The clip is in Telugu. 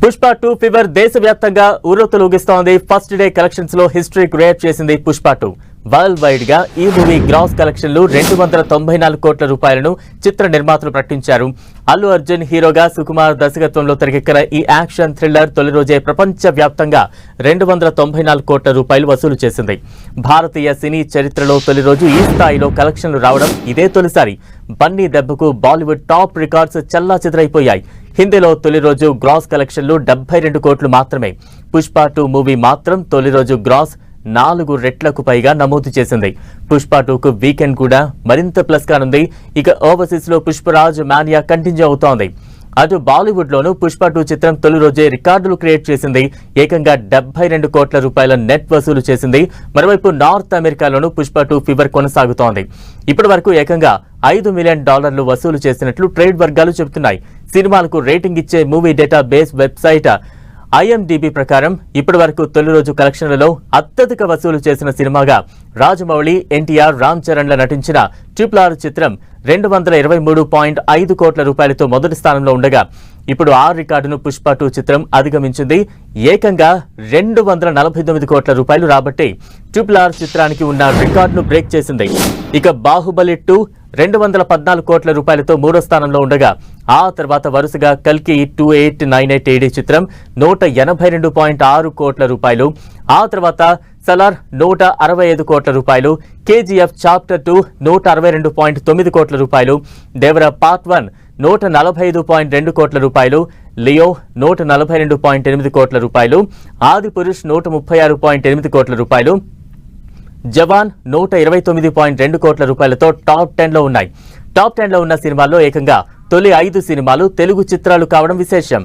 పుష్ప 2 ఫీవర్ దేశవ్యాప్తంగా ఊరూతలూగిస్తోంది. ఫస్ట్ డే కలెక్షన్స్ లో హిస్టరీ క్రియేట్ చేసింది పుష్ప 2. వరల్డ్ వైడ్ గా ఈ మూవీ గ్రాస్ కలెక్షన్లు 294 కోట్ల రూపాయలను చిత్ర నిర్మాతలు ప్రకటించారు. అల్లు అర్జున్ హీరోగా సుకుమార్ దర్శకత్వంలో తెరకెక్కిన ఈ యాక్షన్ థ్రిల్లర్ తొలి రోజే ప్రపంచ వ్యాప్తంగా 294 కోట్ల రూపాయలు వసూలు చేసింది. భారతీయ సినీ చరిత్రలో తొలి రోజు ఈ స్థాయిలో కలెక్షన్లు రావడం ఇదే తొలిసారి. బన్నీ దెబ్బకు బాలీవుడ్ టాప్ రికార్డ్స్ చెల్లాచెదరైపోయాయి. హిందీలో తొలి రోజు గ్రాస్ కలెక్షన్లు 72 కోట్లు మాత్రమే. పుష్ప 2 మూవీ మాత్రం తొలి రోజు గ్రాస్ 4 రెట్లకు పైగా నమోదు చేసింది. పుష్ప 2కు వీకెండ్ కూడా మరింత ప్లస్ కానుంది. ఇక ఓవర్సీస్ లో పుష్పరాజ్ మానియా కంటిన్యూ అవుతోంది. అటు బాలీవుడ్ లోనూ పుష్ప 2 చిత్రం తొలి రోజే రికార్డులు క్రియేట్ చేసింది. ఏకంగా 72 కోట్ల రూపాయల నెట్ వసూలు చేసింది. మరోవైపు నార్త్ అమెరికాలోనూ పుష్ప 2 ఫీవర్ కొనసాగుతోంది. ఇప్పటి వరకు ఏకంగా $5 మిలియన్ వసూలు చేసినట్లు ట్రేడ్ వర్గాలు చెబుతున్నాయి. సినిమాలకు రేటింగ్ ఇచ్చే movie data base website IMDb ప్రకారం ఇప్పటి వరకు తొలి రోజు కలెక్షన్లలో అత్యధిక వసూలు చేసిన సినిమాగా రాజమౌళి, NTR, రామ్ చరణ్ల నటించిన RRR చిత్రం 223.5 కోట్ల రూపాయలతో మొదటి స్థానంలో ఉండగా ఇప్పుడు ఆ రికార్డును పుష్ప 2 చిత్రం అధిగమించింది. ఏకంగా 249 కోట్ల రూపాయలు రాబట్టి RRR చిత్రానికి ఉన్న రికార్డును బ్రేక్ చేసింది. ఇక బాహుబలి 2 214 కోట్ల రూపాయలతో మూడో స్థానంలో ఉండగా ఆ తర్వాత వరుసగా కల్కి 2898 AD చిత్రం 182.6 కోట్ల రూపాయలు, ఆ తర్వాత సలార్ 165 కోట్ల రూపాయలు, KGF చాప్టర్ 2 162.9 కోట్ల రూపాయలు, దేవరా పార్ట్ 1 145.2 కోట్ల రూపాయలు, లియో 142.8 కోట్ల రూపాయలు, ఆది పురుష్ 136.8 కోట్ల రూపాయలు, జవాన్ 129.2 కోట్ల రూపాయలతో టాప్ 10 లో ఉన్నాయి. టాప్ 10 లో ఉన్న సినిమాల్లో ఏకంగా తొలి 5 సినిమాలు తెలుగు చిత్రాలు కావడం విశేషం.